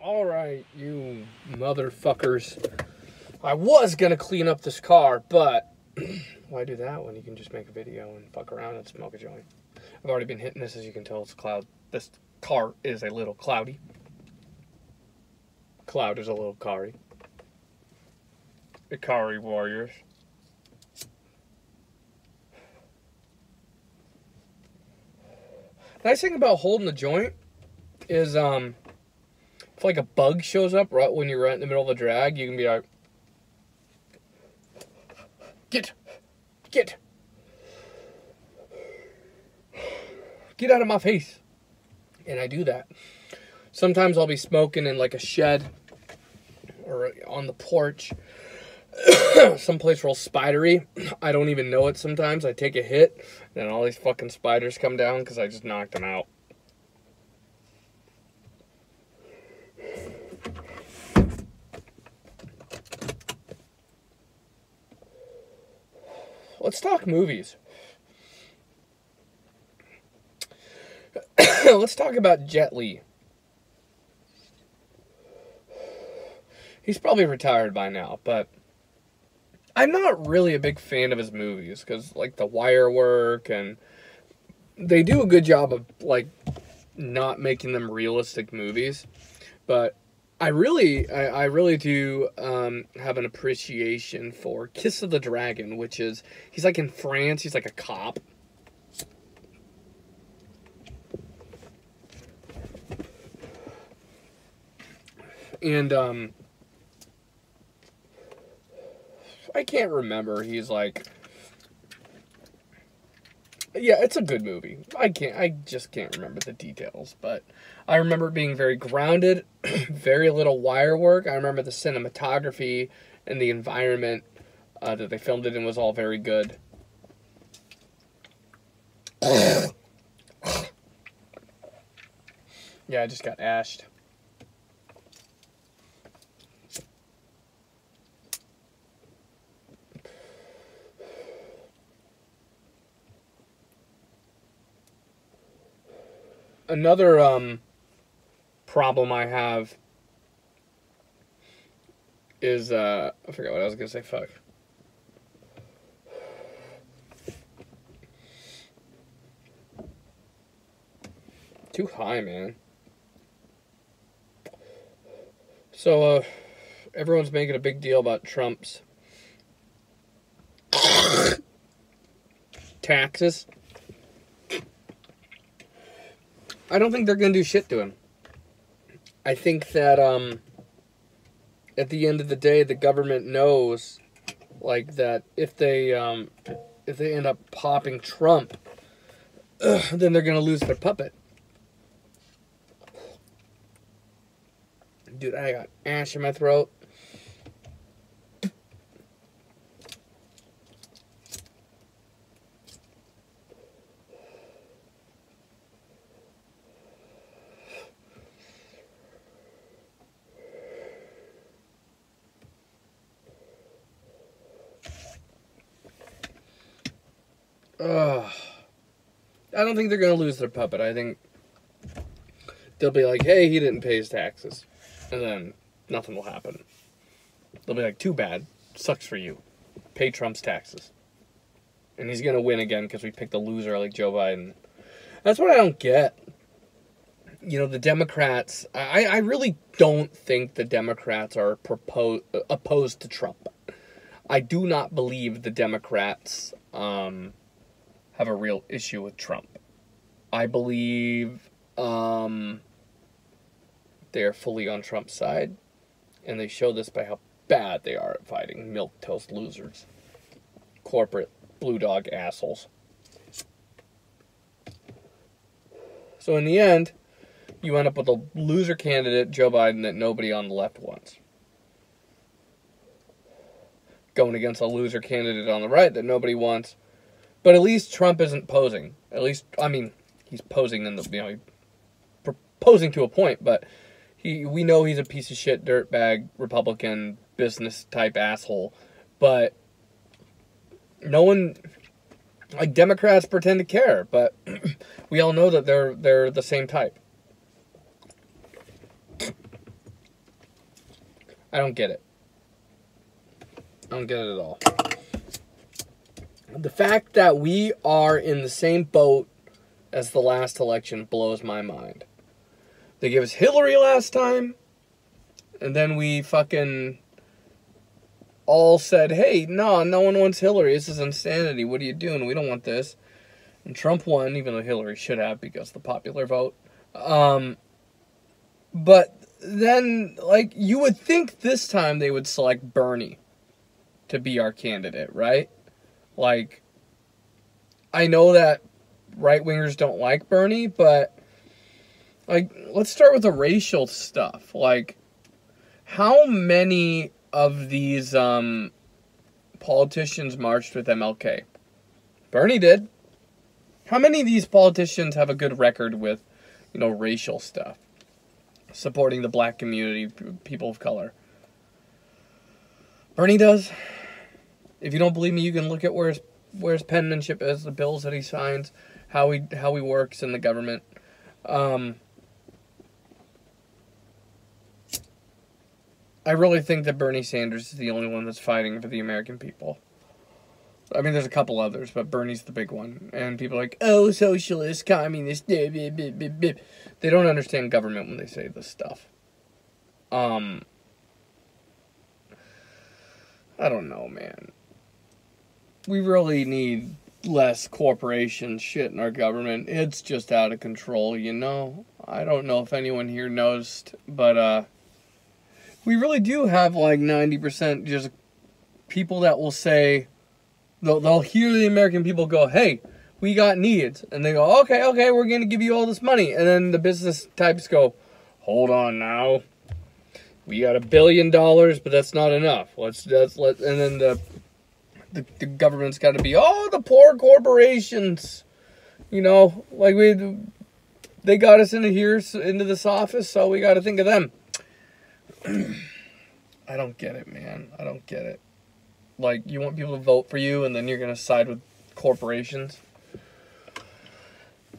Alright, you motherfuckers. I was gonna clean up this car, but why do that when you can just make a video and fuck around and smoke a joint? I've already been hitting this, as you can tell. It's cloud. This car is a little cloudy. Cloud is a little carry. Ikari warriors. Nice thing about holding the joint is, if like a bug shows up right when you're right in the middle of the drag, you can be like, get out of my face. And I do that. Sometimes I'll be smoking in like a shed or on the porch, someplace real spidery. I don't even know it sometimes. I take a hit, and all these fucking spiders come down because I just knocked them out. Let's talk movies. Let's talk about Jet Li. He's probably retired by now, but I'm not really a big fan of his movies because, like, the wire work, and they do a good job of, like, not making them realistic movies. But I really do have an appreciation for Kiss of the Dragon, which is, he's like in France, he's like a cop. And, I can't remember, he's like, yeah, it's a good movie. I just can't remember the details, but I remember it being very grounded, very little wire work. I remember the cinematography and the environment that they filmed it in was all very good. Yeah, I just got ashed. Another problem I have is I forgot what I was gonna say. Fuck. Too high, man. So everyone's making a big deal about Trump's taxes. I don't think they're going to do shit to him. I think that, at the end of the day, the government knows, like, that if they end up popping Trump, then they're going to lose their puppet. Dude, I got ash in my throat. I don't think they're going to lose their puppet. I think they'll be like, hey, he didn't pay his taxes. And then nothing will happen. They'll be like, too bad. Sucks for you. Pay Trump's taxes. And he's going to win again because we picked a loser like Joe Biden. That's what I don't get. You know, the Democrats, I really don't think the Democrats are opposed to Trump. I do not believe the Democrats have a real issue with Trump. I believe they're fully on Trump's side, and they show this by how bad they are at fighting milquetoast losers. Corporate blue dog assholes. So in the end, you end up with a loser candidate, Joe Biden, that nobody on the left wants. Going against a loser candidate on the right that nobody wants. But at least Trump isn't posing. At least, I mean, he's posing in the, you know, proposing to a point, but we know he's a piece of shit, dirtbag, Republican, business type asshole. But no one, like, Democrats pretend to care, but we all know that they're the same type. I don't get it. I don't get it at all. The fact that we are in the same boat as the last election blows my mind. They gave us Hillary last time, and then we fucking all said, hey, no one wants Hillary. This is insanity. What are you doing? We don't want this. And Trump won, even though Hillary should have because of the popular vote. But then, like, you would think this time they would select Bernie to be our candidate, right? Like, I know that right-wingers don't like Bernie, but, like, let's start with the racial stuff. Like, how many of these politicians marched with MLK? Bernie did. How many of these politicians have a good record with, you know, racial stuff? Supporting the black community, people of color. Bernie does. If you don't believe me, you can look at where his penmanship is, the bills that he signs, how he works in the government. I really think that Bernie Sanders is the only one that's fighting for the American people. I mean, there's a couple others, but Bernie's the big one. And people are like, oh, socialist, communist, blah, blah, blah, blah, blah. They don't understand government when they say this stuff. I don't know, man. We really need less corporation shit in our government. It's just out of control, you know? I don't know if anyone here knows, but, we really do have, like, 90% just people that will say, they'll hear the American people go, hey, we got needs. And they go, okay, we're going to give you all this money. And then the business types go, hold on now. We got $1 billion, but that's not enough. And then the government's got to be, oh, the poor corporations. You know, like they got us into this office, so we got to think of them. I don't get it, man. I don't get it. Like, you want people to vote for you, and then you're going to side with corporations?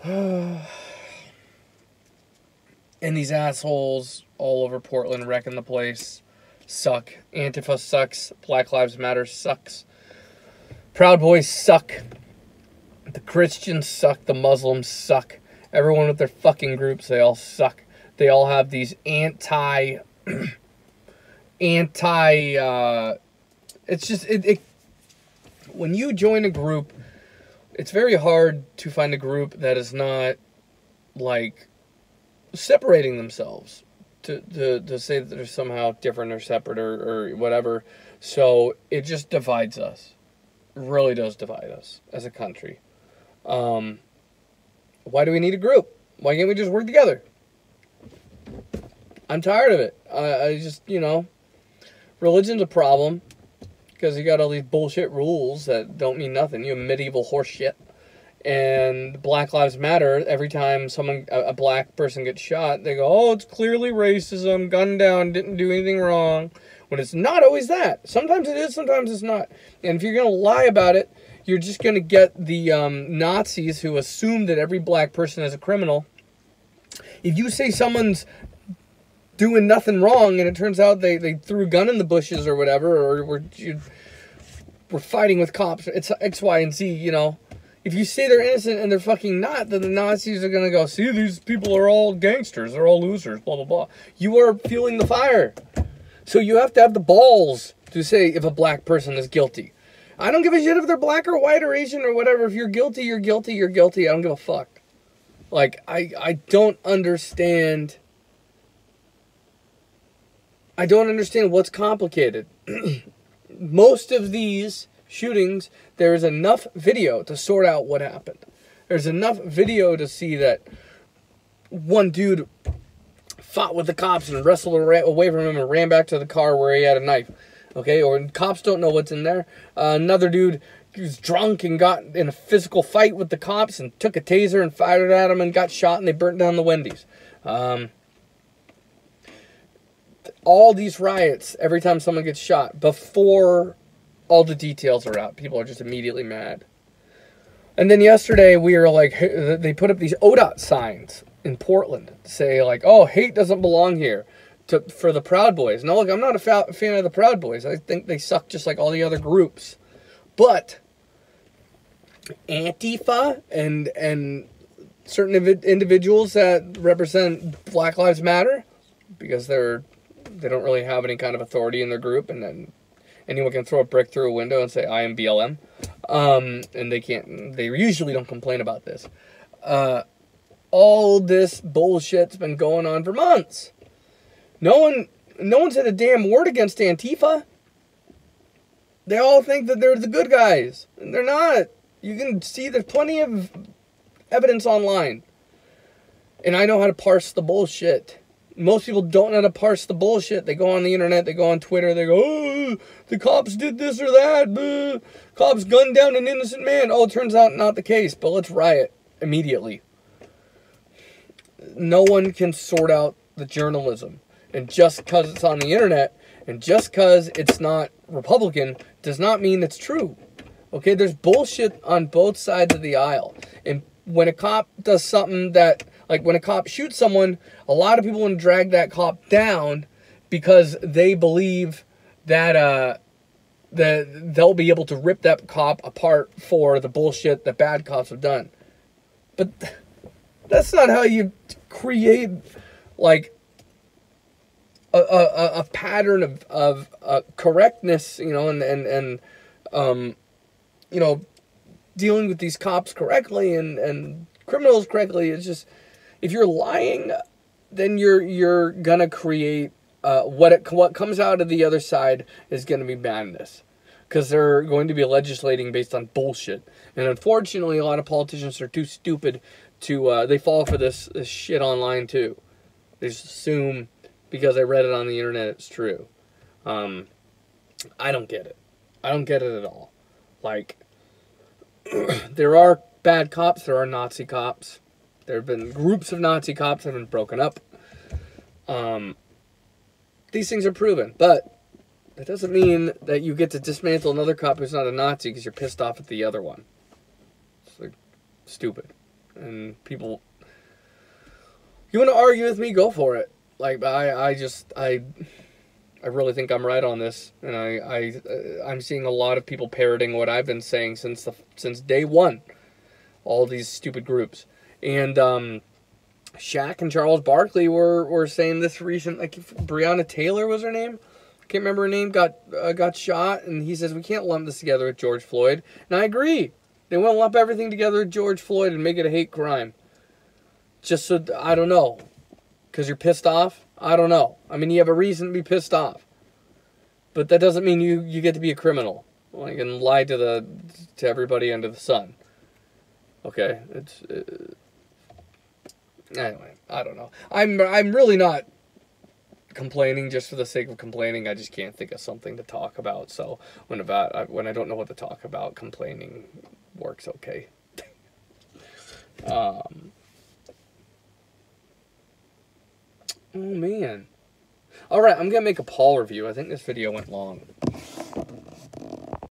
And these assholes all over Portland wrecking the place suck. Antifa sucks. Black Lives Matter sucks. Proud Boys suck. The Christians suck. The Muslims suck. Everyone with their fucking groups, they all suck. They all have these it's just, when you join a group, it's very hard to find a group that is not, like, separating themselves to say that they're somehow different or separate or whatever. So it just divides us. It really does divide us as a country. Why do we need a group? Why can't we just work together? I'm tired of it. I just, you know, religion's a problem. Because you got all these bullshit rules that don't mean nothing. You have medieval horse shit. And Black Lives Matter, every time a black person gets shot, they go, oh, it's clearly racism, gunned down, didn't do anything wrong. When it's not always that. Sometimes it is, sometimes it's not. And if you're going to lie about it, you're just going to get the Nazis who assume that every black person is a criminal. If you say someone's doing nothing wrong, and it turns out they threw a gun in the bushes or whatever, or we're fighting with cops, it's X, Y, and Z, you know. If you say they're innocent and they're fucking not, then the Nazis are going to go, see, these people are all gangsters, they're all losers, blah, blah, blah. You are fueling the fire. So you have to have the balls to say if a black person is guilty. I don't give a shit if they're black or white or Asian or whatever. If you're guilty, you're guilty, you're guilty. I don't give a fuck. Like, I don't understand... I don't understand what's complicated. Most of these shootings, there is enough video to sort out what happened. There's enough video to see that one dude fought with the cops and wrestled away from him and ran back to the car where he had a knife. Okay, or cops don't know what's in there. Another dude was drunk and got in a physical fight with the cops and took a taser and fired it at him and got shot and they burnt down the Wendy's. All these riots, every time someone gets shot, before all the details are out, people are just immediately mad. And then yesterday, we were like, they put up these ODOT signs in Portland, say like, oh, hate doesn't belong here. for the Proud Boys. Now, look, I'm not a fan of the Proud Boys. I think they suck just like all the other groups. But Antifa and certain individuals that represent Black Lives Matter, because they don't really have any kind of authority in their group, and then anyone can throw a brick through a window and say, I am BLM. And they usually don't complain about this. All this bullshit's been going on for months. No one said a damn word against Antifa. They all think that they're the good guys, and they're not. You can see there's plenty of evidence online. And I know how to parse the bullshit. Most people don't know how to parse the bullshit. They go on the internet, they go on Twitter, they go, oh, the cops did this or that. Cops gunned down an innocent man. Oh, it turns out not the case, but let's riot immediately. No one can sort out the journalism. And just because it's on the internet, and just because it's not Republican, does not mean it's true. Okay, there's bullshit on both sides of the aisle. And when a cop does something that, like when a cop shoots someone, a lot of people want to drag that cop down because they believe that they'll be able to rip that cop apart for the bullshit that bad cops have done. But that's not how you create, like, a pattern of correctness, you know, and you know, dealing with these cops correctly and criminals correctly. It's just, if you're lying, then you're gonna create what comes out of the other side is gonna be madness, because they're going to be legislating based on bullshit. And unfortunately, a lot of politicians are too stupid to they fall for this shit online too. They just assume because I read it on the internet it's true. I don't get it. I don't get it at all. Like, there are bad cops, there are Nazi cops. There have been groups of Nazi cops that have been broken up. These things are proven, but that doesn't mean that you get to dismantle another cop who's not a Nazi because you're pissed off at the other one. It's like stupid. And people, you want to argue with me, go for it. Like, I really think I'm right on this, and I'm seeing a lot of people parroting what I've been saying since day one. All these stupid groups, and Shaq and Charles Barkley were saying this recent. Like, Breonna Taylor was her name. I can't remember her name. Got shot, and he says we can't lump this together with George Floyd. And I agree. They want to lump everything together with George Floyd and make it a hate crime. Just so, I don't know. Because you're pissed off? I don't know. I mean, you have a reason to be pissed off. But that doesn't mean you get to be a criminal. Like, and lie to everybody under the sun. Okay? Anyway, I don't know. I'm really not complaining just for the sake of complaining. I just can't think of something to talk about. So when I don't know what to talk about, complaining works okay. Oh man. Alright, I'm gonna make a Paul review. I think this video went long.